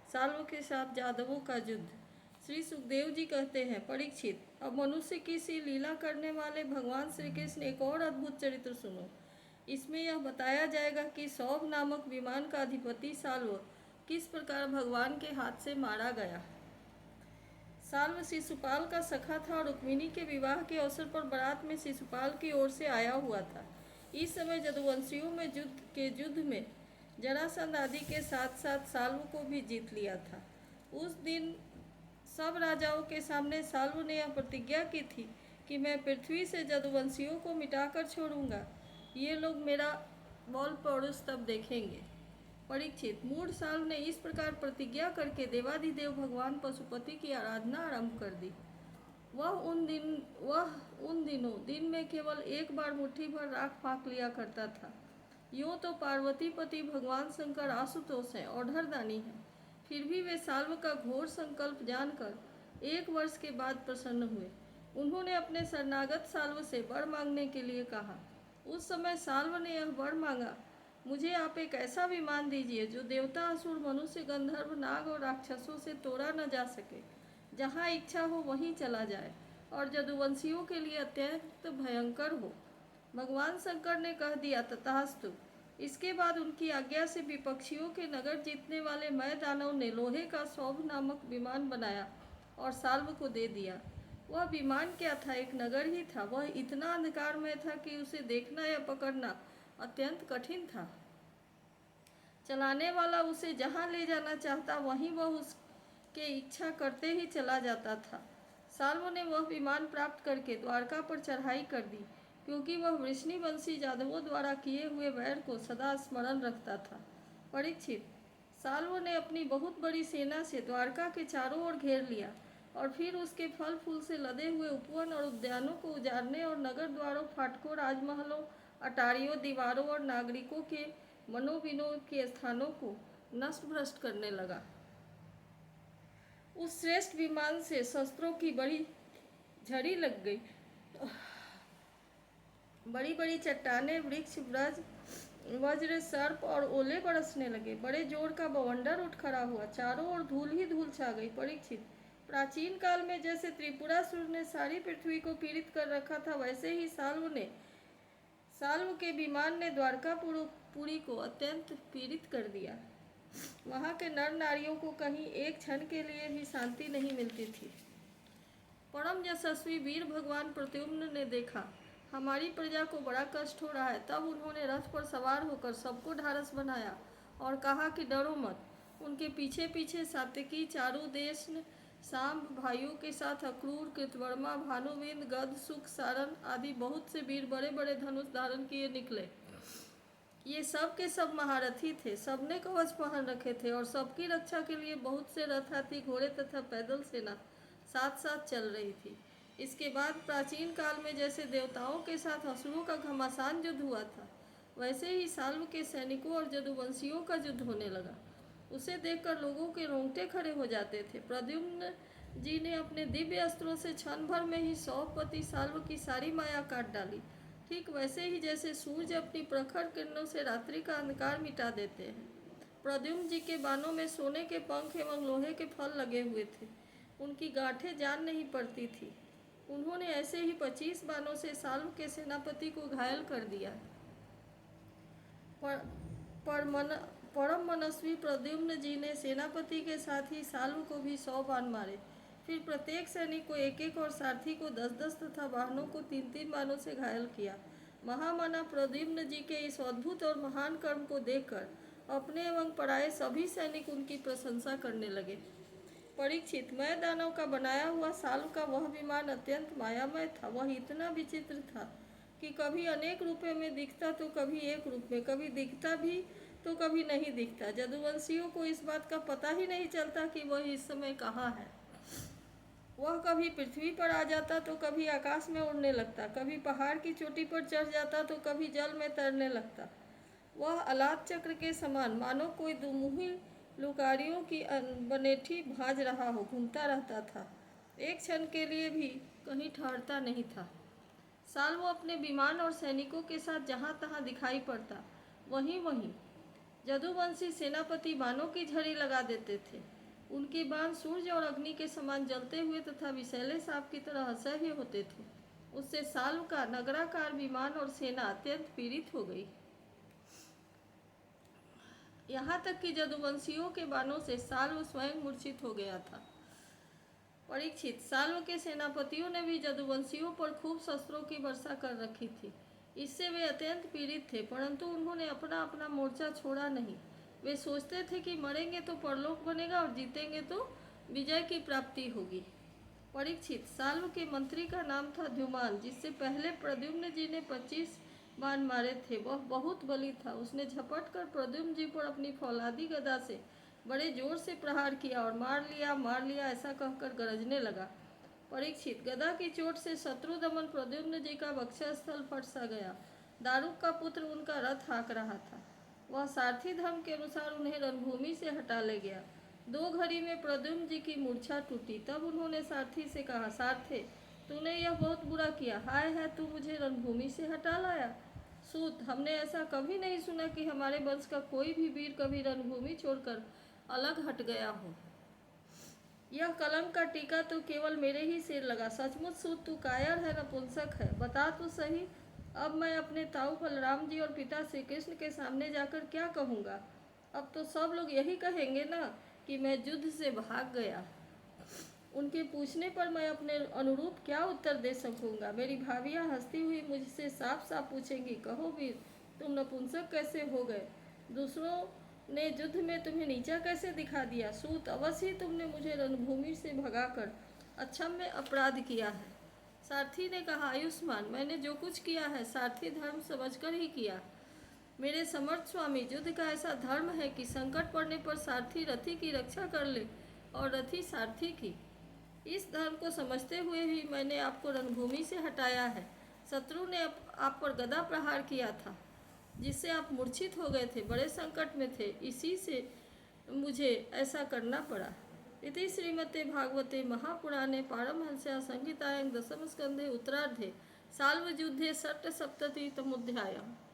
साल्व के साथ यादवों का युद्ध। श्री सुखदेव जी कहते हैं, परीक्षित, अब मनुष्य की सी लीला करने वाले भगवान श्री कृष्ण एक और अद्भुत चरित्र सुनो। इसमें यह बताया जाएगा कि सौभ नामक विमान का अधिपति साल्व किस प्रकार भगवान के हाथ से मारा गया। साल्व शिशुपाल का सखा था और रुक्मिणी के विवाह के अवसर पर बारात में शिशुपाल की ओर से आया हुआ था। इस समय यदुवंशियों में युद्ध में जरासंध आदि के साथ साथ साल्व को भी जीत लिया था। उस दिन सब राजाओं के सामने साल्व ने यह प्रतिज्ञा की थी कि मैं पृथ्वी से यदुवंशियों को मिटाकर छोड़ूंगा। ये लोग मेरा बल पौरुष तब देखेंगे। परीक्षित, मूढ़ साल्व ने इस प्रकार प्रतिज्ञा करके देवाधिदेव भगवान पशुपति की आराधना आरंभ कर दी। वह उन दिनों दिन में केवल एक बार मुट्ठी भर राख फाँक लिया करता था। यूँ तो पार्वतीपति भगवान शंकर आशुतोष हैं और धरदानी हैं, फिर भी वे साल्व का घोर संकल्प जानकर 1 वर्ष के बाद प्रसन्न हुए। उन्होंने अपने शरणागत साल्व से वर मांगने के लिए कहा। उस समय साल्व ने यह वर मांगा, मुझे आप एक ऐसा विमान दीजिए जो देवता, असुर, मनुष्य, गंधर्व, नाग और राक्षसों से तोड़ा न जा सके, जहाँ इच्छा हो वहीं चला जाए और यदुवंशियों के लिए अत्यंत भयंकर हो। भगवान शंकर ने कह दिया, तथास्तु। इसके बाद उनकी आज्ञा से विपक्षियों के नगर जीतने वाले मय दानव ने लोहे का सौभ नामक विमान बनाया और साल्व को दे दिया। वह विमान क्या था, एक नगर ही था। वह इतना अंधकारमय था कि उसे देखना या पकड़ना अत्यंत कठिन था। चलाने वाला उसे जहाँ ले जाना चाहता वहीं वह उसके इच्छा करते ही चला जाता था। साल्व ने वह विमान प्राप्त करके द्वारका पर चढ़ाई कर दी, क्योंकि वह वृष्णिवंशी यादवों द्वारा किए हुए वैर को सदा स्मरण रखता था। परीक्षित, साल्व ने अपनी बहुत बड़ी सेना से द्वारका के चारों ओर घेर लिया और फिर उसके फल फूल से लदे हुए उपवन और उद्यानों को उजाड़ने और नगर द्वारों, फाटकों, राजमहलों, अटारियों, दीवारों और नागरिकों के मनोविनोद के स्थानों को नष्ट भ्रष्ट करने लगा। उस श्रेष्ठ विमान से शस्त्रों की बड़ी झड़ी लग गई। बड़ी बड़ी चट्टानें, वृक्ष, वज्र, सर्प और ओले बरसने लगे। बड़े जोर का बवंडर उठ खड़ा हुआ, चारों ओर धूल ही धूल छा गई। परीक्षित, प्राचीन काल में जैसे त्रिपुरासुर ने सारी पृथ्वी को पीड़ित कर रखा था, वैसे ही साल्व के विमान ने द्वारकापुरी को अत्यंत पीड़ित कर दिया। वहाँ के नर नारियों को कहीं एक क्षण के लिए भी शांति नहीं मिलती थी। परम यशस्वी वीर भगवान प्रद्युम्न ने देखा हमारी प्रजा को बड़ा कष्ट हो रहा है, तब उन्होंने रथ पर सवार होकर सबको ढाढ़स बनाया और कहा कि डरो मत। उनके पीछे पीछे सात्यकी, चारुदेशन, सांब भाइयों के साथ अक्रूर, कृतवर्मा, भानुविंद, गद, सुख, सारन आदि बहुत से वीर बड़े बड़े धनुष धारण किए निकले। ये सब के सब महारथी थे, सबने कवच पहन रखे थे और सबकी रक्षा के लिए बहुत से रथ, हाथी, घोड़े तथा पैदल सेना साथ साथ चल रही थी। इसके बाद प्राचीन काल में जैसे देवताओं के साथ असुरों का घमासान युद्ध हुआ था, वैसे ही साल्व के सैनिकों और यदुवंशियों का युद्ध होने लगा। उसे देखकर लोगों के रोंगटे खड़े हो जाते थे। प्रद्युम्न जी ने अपने दिव्य अस्त्रों से क्षण भर में ही सौपति साल्व की सारी माया काट डाली, ठीक वैसे ही जैसे सूर्य अपनी प्रखर किरणों से रात्रि का अंधकार मिटा देते हैं। प्रद्युम्न जी के बाणों में सोने के पंख एवं लोहे के फल लगे हुए थे। उनकी गांठें जान नहीं पड़ती थी। उन्होंने ऐसे ही 25 बाणों से साल्व के सेनापति को घायल कर दिया। परम मनस्वी प्रद्युम्न जी ने सेनापति के साथ ही साल्व को भी 100 बाण मारे। फिर प्रत्येक सैनिक को 1-1 और सारथी को 10-10 तथा वाहनों को 3-3 बाणों से घायल किया। महामना प्रद्युम्न जी के इस अद्भुत और महान कर्म को देखकर अपने एवं पराये सभी सैनिक उनकी प्रशंसा करने लगे। परीक्षित, मय दानव का बनाया हुआ साल्व का वह विमान अत्यंत मायामय था। वह इतना विचित्र था कि कभी अनेक रूपों में दिखता तो कभी एक रूप में, कभी दिखता भी तो कभी नहीं दिखता। यदुवंशियों को इस बात का पता ही नहीं चलता कि वह इस समय कहाँ है। वह कभी पृथ्वी पर आ जाता तो कभी आकाश में उड़ने लगता, कभी पहाड़ की चोटी पर चढ़ जाता तो कभी जल में तैरने लगता। वह अलाद चक्र के समान मानो कोई दुमुही लुकारियों की बनेठी भाज रहा हो घूमता रहता था, एक क्षण के लिए भी कहीं ठहरता नहीं था। साल्व अपने विमान और सैनिकों के साथ जहाँ तहाँ दिखाई पड़ता, वहीं जदुवंशी सेनापति बाणों की झड़ी लगा देते थे। उनके बाण सूर्य और अग्नि के समान जलते हुए तथा विषैले सांप की तरह असह्य होते थे। उससे साल्व का नगराकार विमान और सेना अत्यंत पीड़ित हो गई। यहाँ तक कि जदुवंशियों के बाणों से साल्व स्वयं मूर्छित हो गया था। परीक्षित, साल्व के सेनापतियों ने भी जदुवंशियों पर खूब शस्त्रों की वर्षा कर रखी थी। इससे वे अत्यंत पीड़ित थे, परंतु उन्होंने अपना अपना मोर्चा छोड़ा नहीं। वे सोचते थे कि मरेंगे तो परलोक बनेगा और जीतेंगे तो विजय की प्राप्ति होगी। परीक्षित, साल्व के मंत्री का नाम था द्युमान, जिससे पहले प्रद्युम्न जी ने 25 बाण मारे थे। वह बहुत बली था। उसने झपट कर प्रद्युम्न जी पर अपनी फौलादी गदा से बड़े जोर से प्रहार किया और मार लिया ऐसा कहकर गरजने लगा। परीक्षित, गदा की चोट से शत्रुदमन प्रद्युम्न जी का वक्षस्थल फट सा गया। दारुक का पुत्र उनका रथ हाँक रहा था। वह सारथी धर्म के अनुसार उन्हें रणभूमि से हटा ले गया। 2 घड़ी में प्रद्युम्न जी की मूर्छा टूटी। तब उन्होंने सारथी से कहा, सारथे, तूने यह बहुत बुरा किया। हाय है, तू मुझे रणभूमि से हटा लाया। सूत, हमने ऐसा कभी नहीं सुना कि हमारे वंश का कोई भी वीर कभी रणभूमि छोड़कर अलग हट गया हो। यह कलंक का टीका तो केवल मेरे ही सिर लगा। सचमुच सूत, तू कायर है, नपुंसक है। बता तो सही, अब मैं अपने ताऊ बलराम जी और पिता श्री कृष्ण के सामने जाकर क्या कहूँगा? अब तो सब लोग यही कहेंगे ना कि मैं युद्ध से भाग गया। उनके पूछने पर मैं अपने अनुरूप क्या उत्तर दे सकूँगा? मेरी भाभियाँ हंसती हुई मुझसे साफ साफ पूछेंगी, कहो वीर, तुम नपुंसक कैसे हो गए? दूसरों ने युद्ध में तुम्हें नीचा कैसे दिखा दिया? सूत, अवश्य ही तुमने मुझे रणभूमि से भगाकर अक्षम्य अपराध किया है। सारथी ने कहा, आयुष्मान, मैंने जो कुछ किया है सारथी धर्म समझकर ही किया। मेरे समर्थ स्वामी, युद्ध का ऐसा धर्म है कि संकट पड़ने पर सारथी रथी की रक्षा कर ले और रथी सारथी की। इस धर्म को समझते हुए ही मैंने आपको रणभूमि से हटाया है। शत्रु ने आप पर गदा प्रहार किया था, जिससे आप मूर्छित हो गए थे, बड़े संकट में थे, इसी से मुझे ऐसा करना पड़ा। इति श्रीमते भागवते महापुराणे पारमहंस्यां संहितायां दशम स्कंधे उत्तरार्धे साल्वयुद्धे षट्सप्ततितमोऽध्यायः।